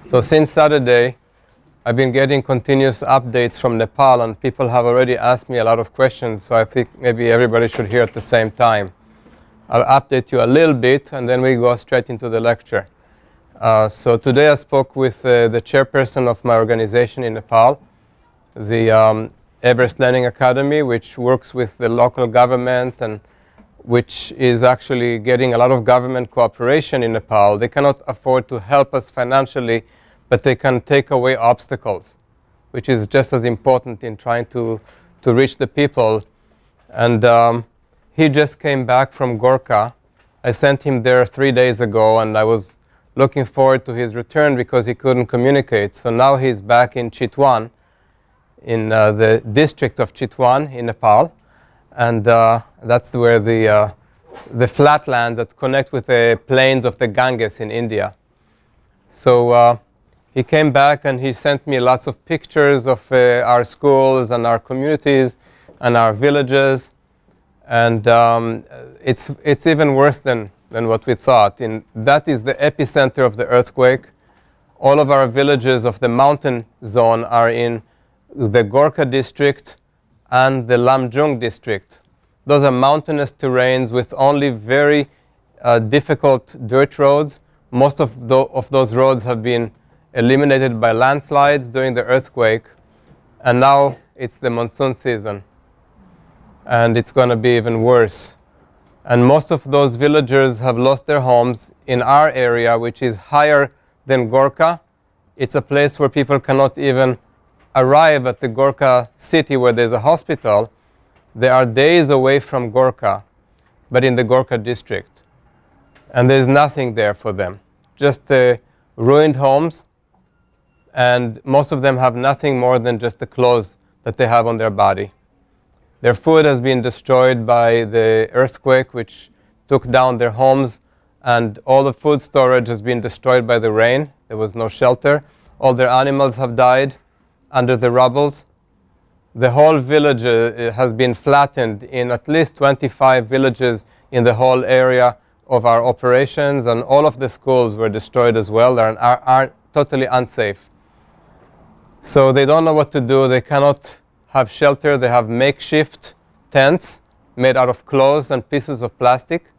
So since Saturday, I've been getting continuous updates from Nepal, and people have already asked me a lot of questions, so I think maybe everybody should hear at the same time. I'll update you a little bit, and then we go straight into the lecture. So today I spoke with the chairperson of my organization in Nepal, the Everest Learning Academy, which works with the local government and which is actually getting a lot of government cooperation in Nepal. They cannot afford to help us financially, but they can take away obstacles, which is just as important in trying to reach the people. And he just came back from Gorkha. I sent him there 3 days ago, and I was looking forward to his return because he couldn't communicate. So now he's back in Chitwan, in the district of Chitwan in Nepal. And that's where the flatlands that connect with the plains of the Ganges in India. So he came back and he sent me lots of pictures of our schools and our communities and our villages. And it's even worse than what we thought. That is the epicenter of the earthquake. All of our villages of the mountain zone are in the Gorkha district and the Lamjung district. Those are mountainous terrains with only very difficult dirt roads. Most of those roads have been eliminated by landslides during the earthquake, and now it's the monsoon season, and it's going to be even worse. And most of those villagers have lost their homes in our area, which is higher than Gorkha. It's a place where people cannot even arrive at the Gorkha city where there's a hospital. They are days away from Gorkha, but in the Gorkha district. And there's nothing there for them, just ruined homes, and most of them have nothing more than just the clothes that they have on their body. Their food has been destroyed by the earthquake, which took down their homes, and all the food storage has been destroyed by the rain. There was no shelter. All their animals have died under the rubbles. The whole village has been flattened in at least 25 villages in the whole area of our operations, and all of the schools were destroyed as well. They are totally unsafe. So they don't know what to do. They cannot have shelter. They have makeshift tents made out of clothes and pieces of plastic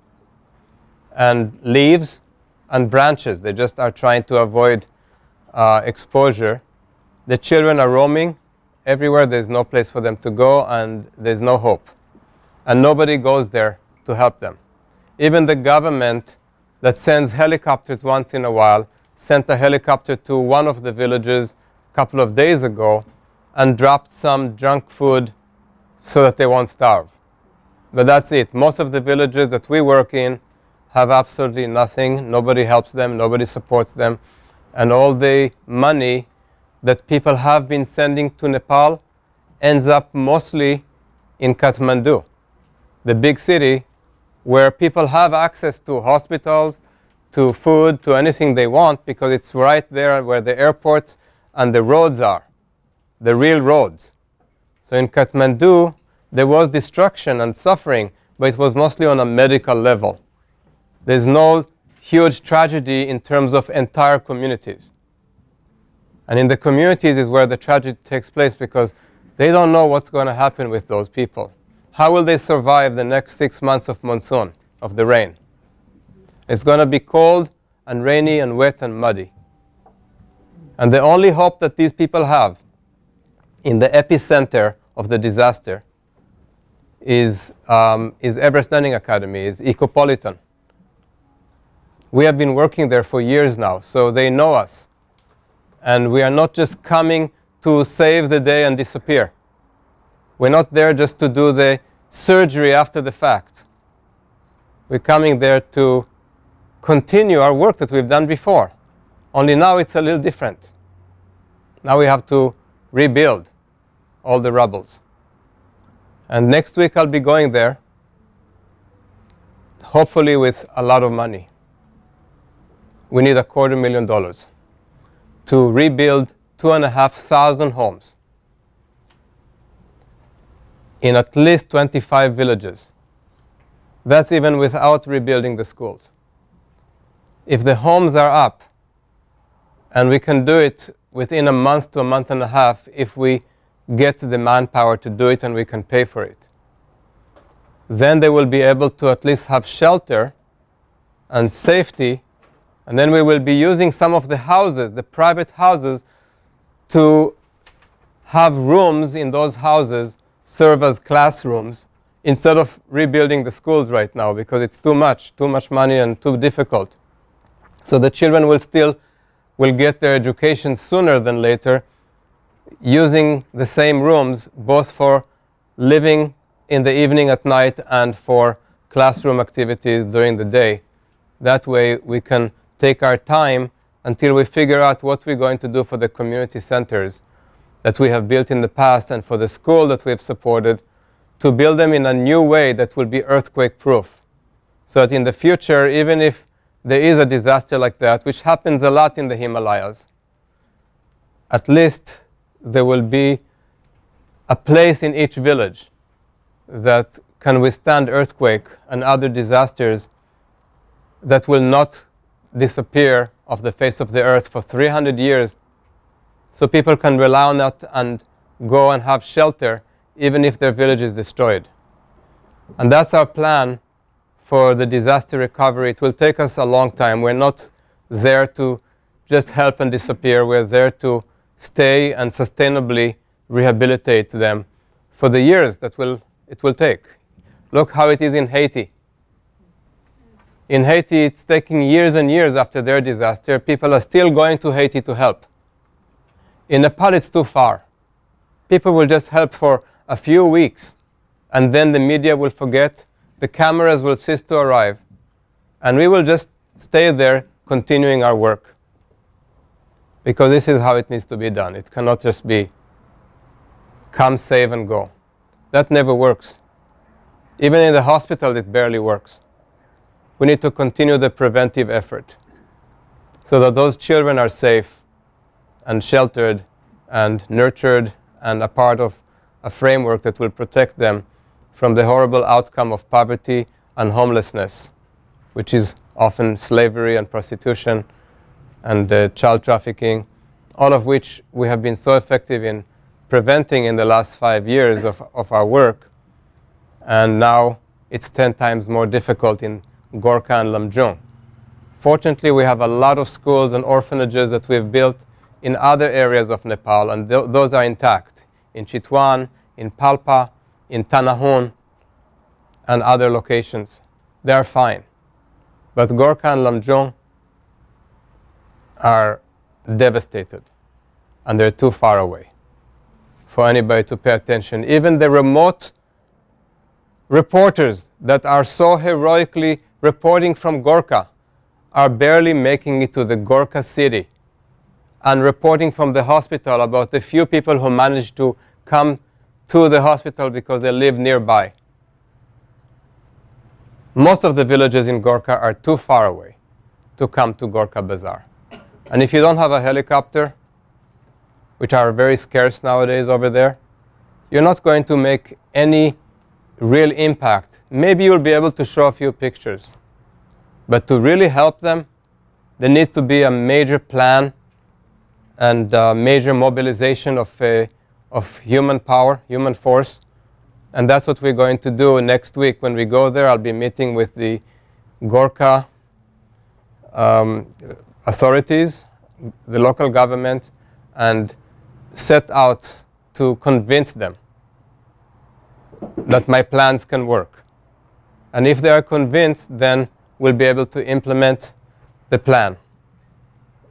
and leaves and branches. They just are trying to avoid exposure. The children are roaming everywhere. There's no place for them to go, and there's no hope. And nobody goes there to help them. Even the government that sends helicopters once in a while sent a helicopter to one of the villages a couple of days ago and dropped some junk food so that they won't starve. But that's it. Most of the villages that we work in have absolutely nothing. Nobody helps them. Nobody supports them. And all the money that people have been sending to Nepal ends up mostly in Kathmandu, the big city where people have access to hospitals, to food, to anything they want, because it's right there where the airport and the roads are, the real roads. So in Kathmandu, there was destruction and suffering, but it was mostly on a medical level. There's no huge tragedy in terms of entire communities. And in the communities is where the tragedy takes place, because they don't know what's going to happen with those people. How will they survive the next 6 months of monsoon, of the rain? It's going to be cold and rainy and wet and muddy. And the only hope that these people have in the epicenter of the disaster is Everest Learning Academy, is Ecopolitan. We have been working there for years now, so they know us. And we are not just coming to save the day and disappear. We're not there just to do the surgery after the fact. We're coming there to continue our work that we've done before. Only now it's a little different. Now we have to rebuild all the rubbles. And next week I'll be going there, hopefully with a lot of money. We need $250,000 to rebuild 2,500 homes in at least 25 villages. That's even without rebuilding the schools. If the homes are up, And we can do it within a month to a month and a half if we get the manpower to do it and we can pay for it. Then they will be able to at least have shelter and safety, and then we will be using some of the houses, the private houses, to have rooms in those houses serve as classrooms instead of rebuilding the schools right now, because it's too much money and too difficult. So the children will get their education sooner than later, using the same rooms both for living in the evening at night and for classroom activities during the day. That way we can take our time until we figure out what we're going to do for the community centers that we have built in the past and for the school that we have supported, to build them in a new way that will be earthquake proof. So that in the future, even if there is a disaster like that, which happens a lot in the Himalayas, at least there will be a place in each village that can withstand earthquake and other disasters that will not disappear off the face of the earth for 300 years. So people can rely on that and go and have shelter even if their village is destroyed. And that's our plan for the disaster recovery. It will take us a long time. We're not there to just help and disappear. We're there to stay and sustainably rehabilitate them for the years that it will take. Look how it is in Haiti. In Haiti, it's taking years and years after their disaster. People are still going to Haiti to help. In Nepal, it's too far. People will just help for a few weeks, and then the media will forget, the cameras will cease to arrive, and we will just stay there continuing our work. Because this is how it needs to be done. It cannot just be come, save, and go. That never works. Even in the hospital, it barely works. We need to continue the preventive effort so that those children are safe and sheltered and nurtured and a part of a framework that will protect them from the horrible outcome of poverty and homelessness, which is often slavery and prostitution and child trafficking, all of which we have been so effective in preventing in the last 5 years of our work. And now it's 10 times more difficult in Gorkha and Lamjung. Fortunately, we have a lot of schools and orphanages that we've built in other areas of Nepal, and those are intact. In Chitwan, in Palpa, in Tanahun, and other locations. They are fine. But Gorkha and Lamjung are devastated, and they're too far away for anybody to pay attention. Even the remote reporters that are so heroically reporting from Gorkha are barely making it to the Gorkha city and reporting from the hospital about the few people who managed to come to the hospital because they live nearby. Most of the villages in Gorkha are too far away to come to Gorkha Bazaar. And if you don't have a helicopter, which are very scarce nowadays over there, you're not going to make any real impact. Maybe you'll be able to show a few pictures. But to really help them, there needs to be a major plan and major mobilization of human power, human force. And that's what we're going to do next week. When we go there, I'll be meeting with the Gorkha authorities, the local government, and set out to convince them that my plans can work. And if they are convinced, then we'll be able to implement the plan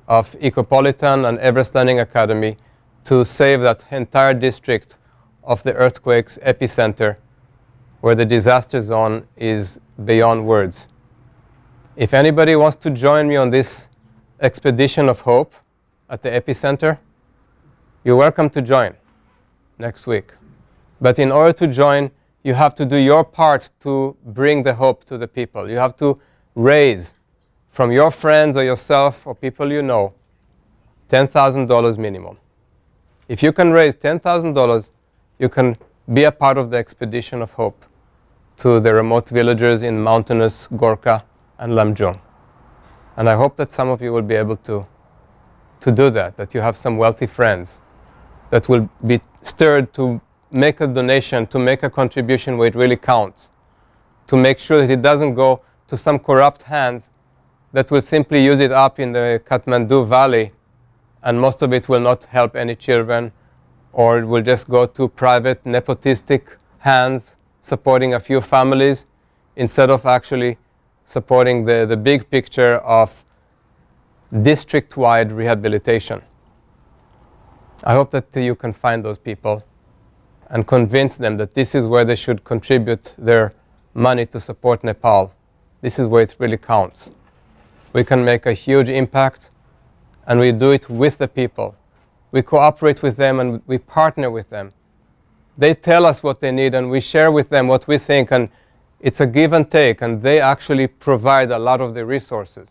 of Ecopolitan and Everest Learning Academy to save that entire district of the earthquake's epicenter, where the disaster zone is beyond words. If anybody wants to join me on this expedition of hope at the epicenter, you're welcome to join next week. But in order to join, you have to do your part to bring the hope to the people. You have to raise from your friends or yourself or people you know $10,000 minimum. If you can raise $10,000, you can be a part of the expedition of hope to the remote villagers in mountainous Gorkha and Lamjung. And I hope that some of you will be able to to do that, that you have some wealthy friends that will be stirred to make a donation, to make a contribution where it really counts, to make sure that it doesn't go to some corrupt hands that will simply use it up in the Kathmandu Valley, and most of it will not help any children, or it will just go to private nepotistic hands supporting a few families instead of actually supporting the big picture of district-wide rehabilitation. I hope that you can find those people and convince them that this is where they should contribute their money to support Nepal. This is where it really counts. We can make a huge impact, and we do it with the people. We cooperate with them and we partner with them. They tell us what they need and we share with them what we think, and it's a give and take, and they actually provide a lot of the resources.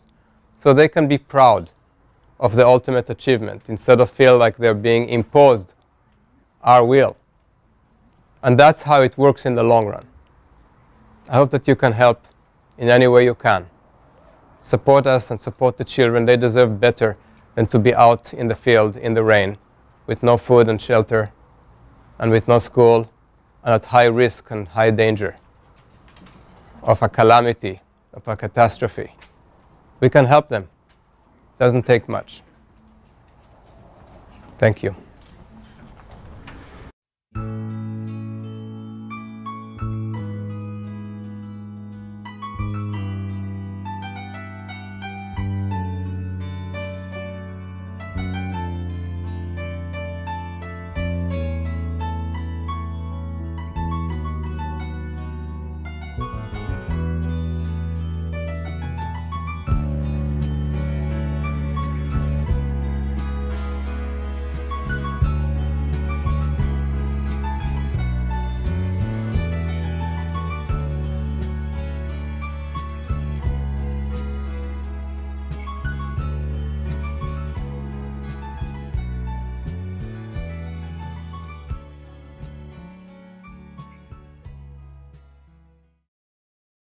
So they can be proud of the ultimate achievement instead of feel like they're being imposed our will. And that's how it works in the long run. I hope that you can help in any way you can. Support us and support the children. They deserve better than to be out in the field in the rain with no food and shelter and with no school and at high risk and high danger of a calamity, of a catastrophe. We can help them. Doesn't take much. Thank you.